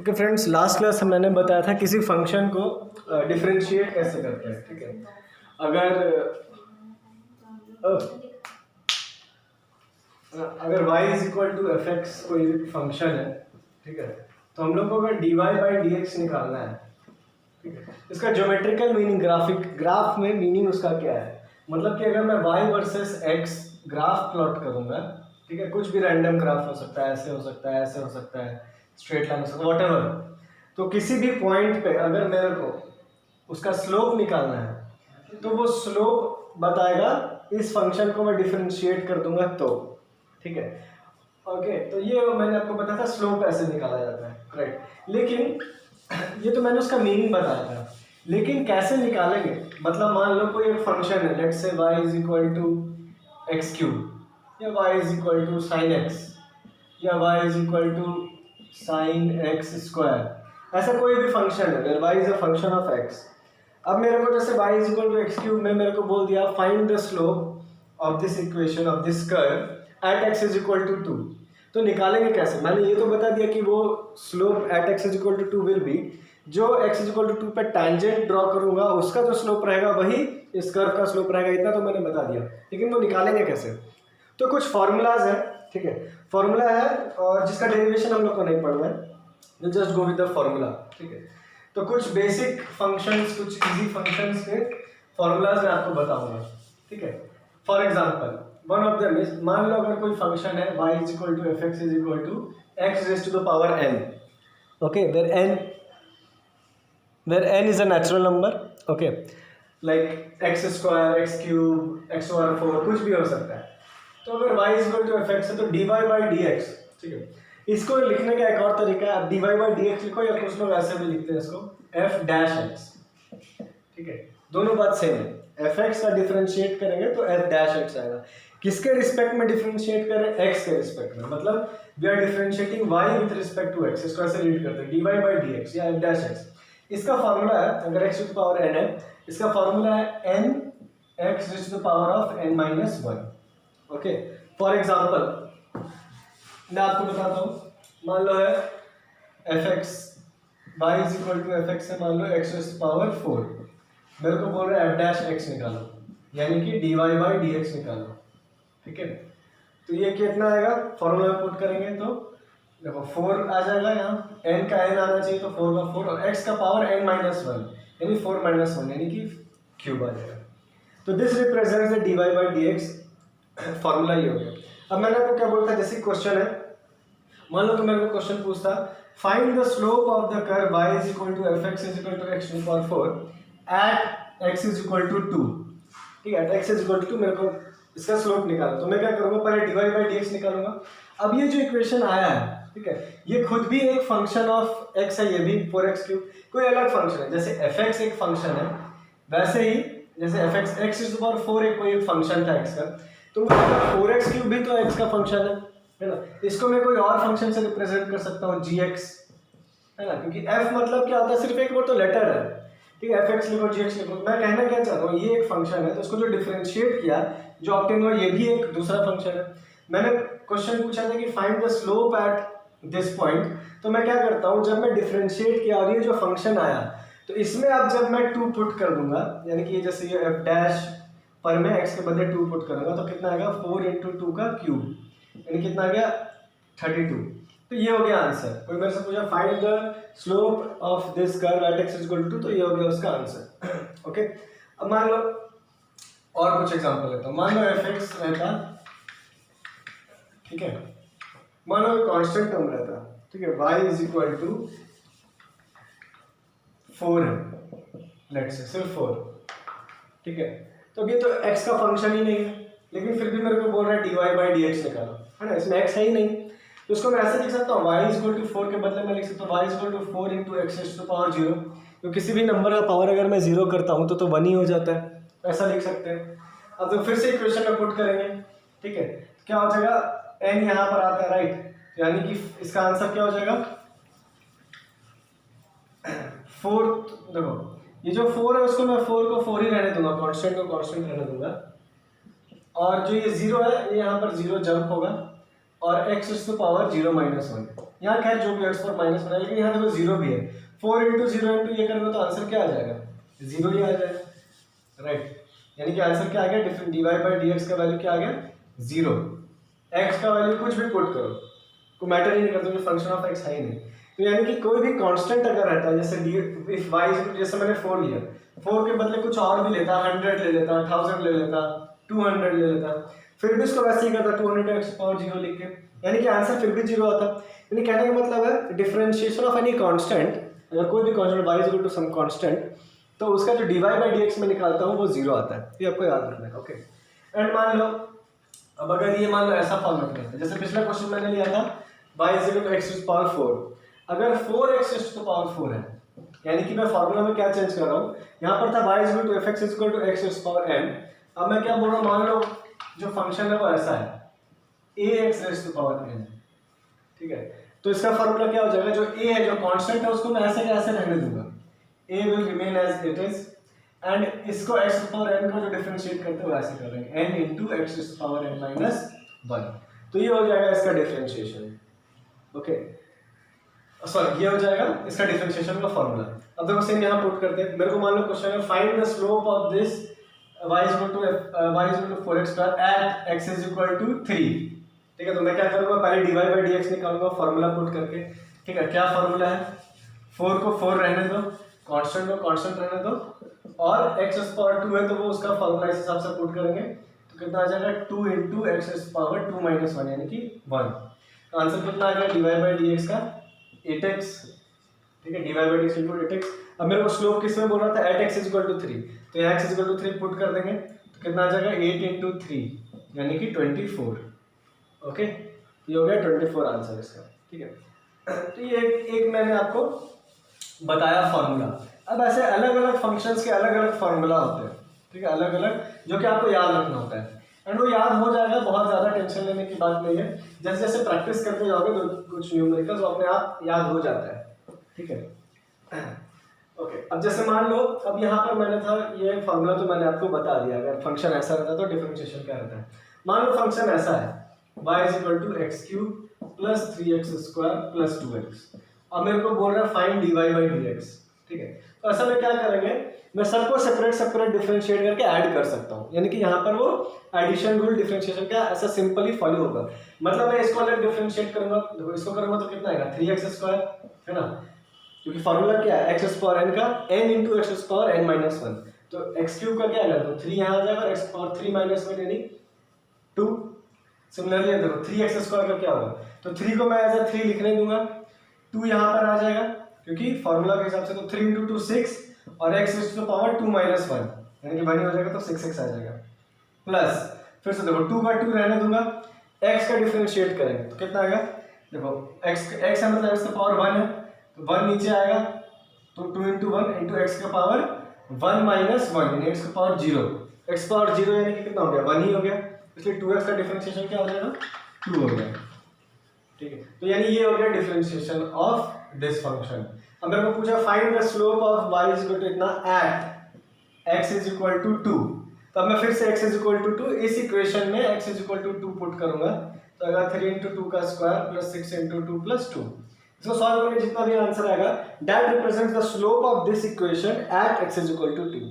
Okay friends, last class में मैंने बताया था किसी फंक्शन को डिफरेंशिएट कैसे करते हैं। ठीक है, अगर y is equal to F X कोई फंक्शन है, ठीक है, तो हम लोग को अगर dy बाई डी एक्स निकालना है, ठीक है, इसका ज्योमेट्रिकल मीनिंग, ग्राफ में मीनिंग उसका क्या है, मतलब कि अगर मैं y versus x graph plot करूंगा, ठीक है, कुछ भी रैंडम ग्राफ हो सकता है, ऐसे हो सकता है, ऐसे हो सकता है, स्ट्रेट लाइन हो सकता है, व्हाटएवर, तो किसी भी पॉइंट पे अगर मेरे को उसका स्लोप निकालना है तो वो स्लोप बताएगा इस फंक्शन को मैं डिफरेंशिएट कर दूंगा तो, ठीक है। ओके, तो ये मैंने आपको बताया था स्लोप ऐसे निकाला जाता है, राइट। लेकिन ये तो मैंने उसका मीनिंग बताया था, लेकिन कैसे निकालेंगे, मतलब मान लो कोई एक फंक्शन है, let's say y is equal to X cube या y is equal to sine X या y is equal to sine X square, ऐसा कोई भी फंक्शन है where y is a function of x। अब मेरे को जैसे y is equal to X cube में मेरे को बोल दिया find the slope of this equation of this curve at x is equal to 2, तो निकालेंगे कैसे। मैंने ये तो बता दिया कि वो slope at x is equal to 2 will be, जो x इज इक्वल टू 2 पे टैंजेंट ड्रॉ करूंगा उसका जो स्लोप रहेगा वही इस कर्व का स्लोप रहेगा, इतना तो मैंने बता दिया। लेकिन वो निकालेंगे कैसे, तो कुछ फॉर्मूलाज है, ठीक है, फॉर्मूला है और जिसका डेरिवेशन हम लोग को नहीं पढ़ना है, just go with the formula, ठीक है। तो कुछ बेसिक फंक्शंस, कुछ इजी फंक्शंस के फॉर्मूलाज मैं आपको बताऊंगा, ठीक है। For example one of them is, मान लो अगर कोई फंक्शन है y is equal to F X is equal to X raise to the power n, okay, where n is a natural number, okay, like X square, X cube, X over 4, कुछ भी हो सकता है। तो अगर y is equal to F X है तो dy by D x, ठीक है, इसको लिखने का एक और तरीका है, आप dy बाई डी एक्स लिखो या कुछ लोग ऐसे भी लिखते हैं इसको f डैश एक्स, ठीक है, दोनों बात सेम है। एफ एक्स का डिफरेंशिएट करेंगे तो एफ डैश एक्स आएगा। किसके रिस्पेक्ट में डिफरेंशिएट करें, एक्स के रिस्पेक्ट में, मतलब we are differentiating Y with respect to X, इसको ऐसे रीड करते हैं dy बाई डी एक्स या एफ डैश एक्स। इसका फार्मूला है, अगर x to the power n है, इसका फार्मूला है n x to the power of n minus 1। Okay, for example मैं आपको बताता हूँ, मान लो है F X y is equal to F X है, मान लो x टू द पावर 4, मेरे को बोल रहा है एफ डैश एक्स निकालो, यानी कि dy बाई डी एक्स निकालो, ठीक है। तो ये कितना आएगा, फॉर्मूला पुट करेंगे तो देखो 4 आ जाएगा, यहाँ n का n आना चाहिए तो 4 का 4 और x का पावर n माइनस 1 यानी 4 माइनस 1 यानी कि क्यूब आ जाएगा। तो this represents the dy by D x, formula ये हो गया। अब मैंने आपको क्या बोलता है, जैसे क्वेश्चन है, मान लो तो मेरे को क्वेश्चन पूछता find the slope of the curve y is equal to F X is equal to X to the power 4 at x is equal to 2, ठीक है, at x is equal to 2 मेरे को इसका स्लोप निकालना, तो मैं क्या करूंगा, पहले dy बाई डी एक्स निकालूंगा। अब ये जो इक्वेशन आया है, ठीक है, ये खुद भी एक फंक्शन ऑफ x है, ये भी 4x क्यूब कोई अलग फंक्शन है। जैसे fx एक फंक्शन है, वैसे ही जैसे fx x इज पावर 4 एक कोई एक फंक्शन था x का, तो 4x क्यूब भी तो x का फंक्शन है ना। इसको मैं कोई और फंक्शन से रिप्रेजेंट कर सकता हूँ gx, है ना, क्योंकि f मतलब क्या होता है, सिर्फ एक वो तो लेटर है, ठीक है, fx लिखो gx लिखो। मैं कहना क्या चाह रहा हूँ, ये एक फंक्शन है तो इसको जो डिफरेंशिएट किया, जो ऑब्टेन हुआ, ये भी एक दूसरा फंक्शन है। मैंने क्वेश्चन पूछा था कि find the slope at this point, तो मैं क्या करता हूँ, जब मैं डिफरेंशिएट किया और ये जो फंक्शन आया, तो इसमें अब जब मैं 2 पुट कर दूंगा, यानी कि जैसे ये f डैश पर मैं x के बदले 2 पुट करूंगा तो कितना आएगा, 4 इंटू 2 का क्यूब, यानी कितना आ गया 32। तो ये हो गया आंसर। कोई मेरे से पूछा find the slope of this curve at x is equal to 2, तो ये हो गया उसका आंसर। ओके, अब मान लो और कुछ एग्जांपल लेता हूँ। मान लो fx रहता, ठीक है, मान लो कांस्टेंट टर्म रहता, ठीक है, y इज इक्वल टू 4 है, लेट्स से सिर्फ 4, ठीक है। तो अब ये तो x का फंक्शन ही नहीं है, लेकिन फिर भी मेरे को बोल रहा है dy बाई डी एक्स निकालो, है ना, इसमें x है ही नहीं, तो इसको मैं ऐसे लिख सकता हूँ y इज इक्वल टू 4 के बदले मैं लिख सकता हूँ y is equal to 4 into X to the power 0, तो किसी भी नंबर का पावर अगर मैं 0 करता हूँ तो 1 ही हो जाता है, ऐसा लिख सकते हैं। अब तो फिर से इक्वेशन में पुट करेंगे, ठीक है, क्या हो जाएगा, n यहाँ पर आता है, राइट, यानी कि इसका आंसर क्या हो जाएगा 4। देखो ये जो 4 है उसको मैं 4 को 4 ही रहने दूंगा, कांस्टेंट को कांस्टेंट रहने दूंगा, और जो ये 0 है ये यहाँ पर 0 जंप होगा और x to the power 0 minus 1, यहाँ खैर जो भी एक्स पर माइनस बना, लेकिन यहाँ देखो जीरो भी है, 4 इंटू जीरो इंटू ये करेंगे तो आंसर क्या आ जाएगा, जीरो ही आ जाएगा, राइट। यानी कि आंसर क्या आ गया, different D Y by D X का वैल्यू क्या आ गया, जीरो। एक्स का वैल्यू कुछ भी पुट करो, कोई मैटर ही नहीं करता, जो फंक्शन ऑफ एक्स है ही नहीं। तो यानी कि कोई भी कांस्टेंट अगर रहता है, जैसे डी इफ वाई, जैसे मैंने 4 लिया, 4 के बदले कुछ और भी लेता, 100 ले लेता, 1000 ले लेता, 200 ले लेता, फिर भी इसको वैसे ही करता 200 एक्स पावर जीरो लिख के, यानी कि आंसर फिर भी जीरो आता। यानी कहने का मतलब है डिफरेंशिएशन ऑफ एनी कांस्टेंट, अगर कोई भी constant y is equal to some constant, तो उसका जो dy बाई dx में निकालता हूँ वो जीरो आता है, ये आपको याद रखना है, ओके। एंड मान लो अब अगर ये मान लो ऐसा फॉर्मेट करते हैं, जैसे पिछला क्वेश्चन मैंने लिया था y is equal to x to power 4, अगर 4x टू पावर 4 है, यानी कि मैं फॉर्मूला में क्या चेंज कर रहा हूँ, यहाँ पर था y is equal to fx is equal to x to power n, अब मैं क्या बोल रहा हूँ, मान लो जो फंक्शन है वो ऐसा है ax raise to power n, ठीक है। तो इसका फॉर्मूला क्या हो जाएगा, जो a है जो कांस्टेंट है उसको मैं ऐसे के ऐसे रहने दूंगा, a will remain as it is, and इसको x टू पावर n को जो डिफरेंशिएट करते हैं वो ऐसे कर देंगे n into x to power n minus 1, तो ये हो जाएगा इसका डिफरेंशिएशन, ओके सॉरी ये हो जाएगा इसका डिफरेंशिएशन का फॉर्मूला। अब देखो सेम यहाँ पुट करते हैं, मेरे को मान लो क्वेश्चन है find the slope of this y is equal to 4x square at x is equal to 3, ठीक है। तो मैं क्या करूँगा, पहले dy बाई dx निकालूंगा फॉर्मूला पुट करके, ठीक है। क्या फॉर्मूला है, 4 को 4 रहने दो, कांस्टेंट को कांस्टेंट रहने दो, और x पावर 2 है तो वो उसका फॉर्मूला इस हिसाब से पुट करेंगे, तो कितना आ जाएगा 2 इंटू एक्स पावर 2 माइनस 1 यानी कि 1, तो आंसर कितना आ गया dy बाई dx का 8x, ठीक है। dy by dx equal 8x। अब मेरे को स्लोप किस में बोल रहा था, at x is equal to 3, तो यहाँ x is equal to 3 put कर देंगे, तो कितना आ जाएगा 8 इंटू 3 यानी कि 24, ओके। ये हो गया 24 आंसर इसका, ठीक है। तो ये एक मैंने आपको बताया फॉर्मूला। अब ऐसे अलग अलग फंक्शंस के अलग अलग फार्मूला होते हैं, ठीक है, अलग अलग, जो कि आपको याद रखना होता है, एंड वो याद हो जाएगा, बहुत ज़्यादा टेंशन लेने की बात नहीं है। जैसे जैसे प्रैक्टिस करते जाओगे तो कुछ न्यूमेरिकल्स अपने आप याद हो जाता है, ठीक है, ओके। अब जैसे मान लो, अब यहाँ पर मैंने था ये फार्मूला तो मैंने आपको बता दिया, अगर फंक्शन ऐसा रहता है तो डिफरेंशिएशन क्या रहता है। मान लो फंक्शन ऐसा है y is equal to X cube plus 3x square plus 2x, अब मेरे को बोल रहा है फाइंड dy बाई dx, ठीक है। तो ऐसा में क्या करेंगे, मैं सबको सेपरेट सेपरेट डिफरेंशिएट करके ऐड कर सकता हूँ, यानी कि यहाँ पर वो एडिशन रूल डिफरेंशिएशन का ऐसा सिंपली फॉलो होगा। मतलब मैं इसको अलग डिफरेंशिएट करूंगा, देखो इसको करूंगा तो कितना आएगा 3x स्क्वायर, है ना, क्योंकि फॉर्मूला क्या है x पावर n का n into x power n minus 1, तो x क्यूब का क्या आएगा, तो 3 यहाँ आ जाएगा और x पावर 3 माइनस 1 यानी 2। सिमिलरली देखो 3x स्क्वायर का क्या होगा, तो 3 को मैं एज ए 3 लिखने दूंगा, 2 यहाँ पर आ जाएगा क्योंकि फॉर्मूला के हिसाब से, तो 3 इंटू 2 6 और x is to power 2 minus 1 यानी कि 1 हो जाएगा, तो 6x आ जाएगा, प्लस फिर से देखो 2 का 2 रहने दूंगा, x का डिफरेंशिएट करेंगे तो कितना आएगा, देखो x है मतलब x का पावर 1 है, तो 1 नीचे आएगा, तो 2 इंटू 1 इंटू एक्स का पावर 1 माइनस 1 यानी x का पावर 0, x पावर 0 यानी कि कितना हो गया, 1 ही हो गया, इसलिए 2x का डिफरेंशिएशन क्या हो जाएगा, 2 हो गया, ठीक है। तो यानी ये हो गया डिफरेंशिएशन ऑफ दिस फंक्शन। अब मेरे को पूछा find the slope of y is equal to इतना at x is equal to 2, तो अब मैं फिर से x इज इक्वल टू 2 इस इक्वेशन में x is equal to 2 put करूंगा, तो अगर 3 इंटू 2 का स्क्वायर प्लस 6 इंटू 2 प्लस 2, इसको सॉल्व करके जितना भी आंसर आएगा that represents the slope of this equation at x is equal to 2,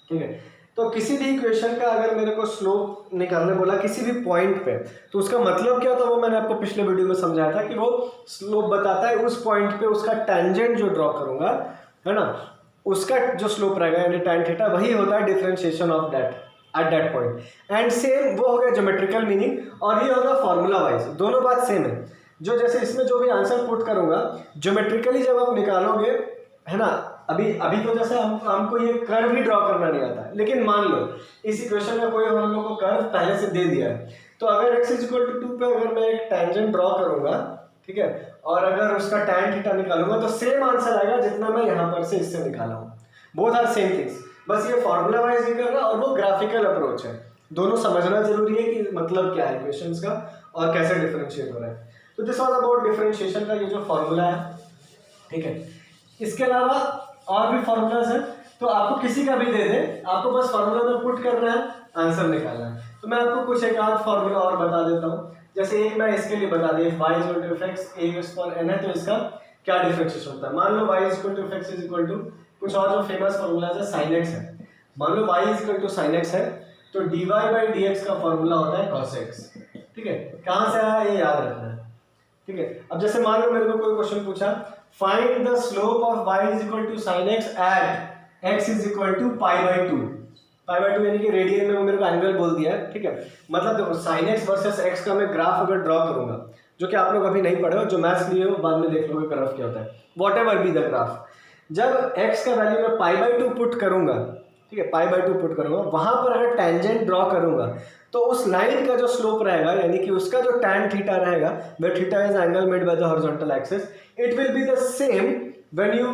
ठीक है। तो किसी भी इक्वेशन का अगर मेरे को स्लोप निकालने बोला किसी भी पॉइंट पे, तो उसका मतलब क्या होता है वो मैंने आपको पिछले वीडियो में समझाया था कि वो स्लोप बताता है उस पॉइंट पे उसका टेंजेंट जो ड्रॉ करूंगा, है ना, उसका जो स्लोप रहेगा यानी tan थीटा, वही होता है differentiation of that at that point. And same वो हो गया ज्योमेट्रिकल मीनिंग, और ये होगा फॉर्मूला वाइज, दोनों बात सेम है। जो जैसे इसमें जो भी आंसर पुट करूंगा ज्योमेट्रिकली जब आप निकालोगे, है ना, अभी तो जैसे हमको ये कर्व ही ड्रॉ करना नहीं आता, लेकिन मान लो इस इक्वेशन में कोई हम लोग को कर्व पहले से दे दिया है, तो अगर x इज इक्वल टू 2 पे अगर मैं एक टेंजेंट ड्रॉ करूंगा, ठीक है, और अगर उसका tan थीटा निकालूंगा तो सेम आंसर आएगा जितना मैं यहाँ पर से इससे निकाला हूँ, बोथ आर सेम थिंग्स, बस ये फॉर्मूला वाइज निकल रहा और वो ग्राफिकल अप्रोच है, दोनों समझना जरूरी है कि मतलब क्या है इक्वेशंस का और कैसे डिफरेंशिएट हो रहा है। तो दिस वाज अबाउट डिफरेंशिएशन का ये जो फॉर्मूला है, ठीक है। इसके अलावा और भी फॉर्मूलाज हैं, तो आपको किसी का भी दे दे, आपको बस फॉर्मूला में पुट करना है, आंसर निकालना है। तो मैं आपको कुछ एक आध फॉर्मूला और बता देता हूँ। जैसे एक मैं इसके लिए बता दी, y is equal to F X A X पर एन है तो इसका क्या डिफरेंशिएशन होता है। मान लो y is equal to F X is equal to कुछ और जो फेमस फॉर्मूला है sin x है। मान लो y is equal to sin x है तो dy बाई dx का फॉर्मूला होता है cos x। ठीक है, कहाँ से आया ये याद रखना है। ठीक है, अब जैसे मान लो मेरे को कोई क्वेश्चन पूछा, find the slope of y is equal to sin x at x is equal to pi by two. Pi by two यानी कि रेडियन में मेरे को एंगल बोल दिया है। ठीक है, मतलब देखो sin x वर्सेस x का मैं ग्राफ अगर ड्रॉ करूंगा, जो कि आप लोग अभी नहीं पढ़े हो, जो मैथ्स लिए हो बाद में देख लोगे ग्राफ क्या होता है। What ever be the graph, जब x का वैल्यू मैं पाई बाई टू पुट करूंगा, ठीक है, पाई बाई टू पुट करूंगा, वहां पर अगर टेंजेंट ड्रॉ करूंगा तो उस लाइन का जो स्लोप रहेगा यानी कि उसका जो tan थीटा रहेगा, where theta is angle made by the horizontal axis, it will be the same when you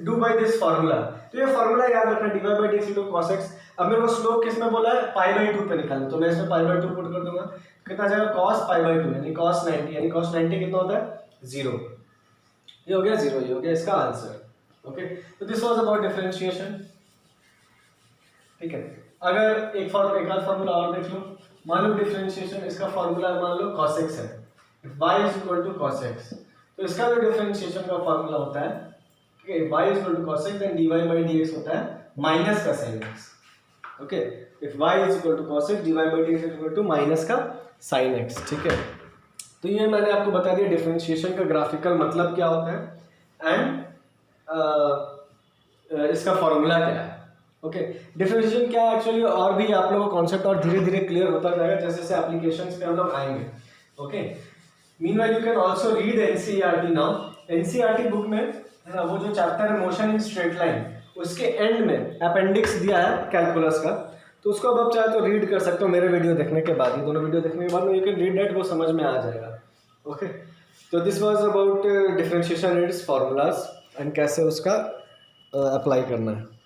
do by this formula. तो ये फार्मूला याद रखना, dy by dx equal to cos x। अब मेरे को स्लोप किस में बोला है, पाई बाई टू पे निकालना, तो मैं इसमें पाई बाई टू पुट कर दूंगा, कितना जाएगा cos पाई बाई टू यानी cos 90, यानी cos 90 कितना होता है 0। ये हो गया 0, ये हो गया इसका आंसर। ओके, तो दिस वाज अबाउट डिफरेंशिएशन। ठीक है, अगर एक आध फार्मूला और देख लो, मान लो डिफरेंशिएशन, इसका फार्मूला मान लो cos x है, y is equal to cos x, तो इसका जो डिफरेंशिएशन का फार्मूला होता है, ठीक है, y is equal to cos x then dy by dx होता है माइनस का sin x। Okay, if y is equal to cos x dy by dx is equal to minus का sin x। ठीक है, तो ये मैंने आपको बता दिया डिफरेंशिएशन का ग्राफिकल मतलब क्या होता है एंड इसका फॉर्मूला क्या है। ओके, डिफरेंशिएशन क्या है एक्चुअली, और भी आप लोगों को कॉन्सेप्ट और धीरे धीरे क्लियर होता जाएगा जैसे जैसे एप्लीकेशंस पे हम लोग आएंगे। Okay, meanwhile you can also read NCERT now. NCERT book में है ना, वो जो चैप्टर है मोशन इन स्ट्रेट लाइन, उसके एंड में अपेंडिक्स दिया है कैलकुलस का, तो उसको अब आप चाहे तो रीड कर सकते हो मेरे वीडियो देखने के बाद, ये दोनों वीडियो देखने के बाद में यू कैन रीड दैट, वो समझ में आ जाएगा। ओके, तो this was about differentiation, it's formulas and कैसे उसका अप्लाई करना है।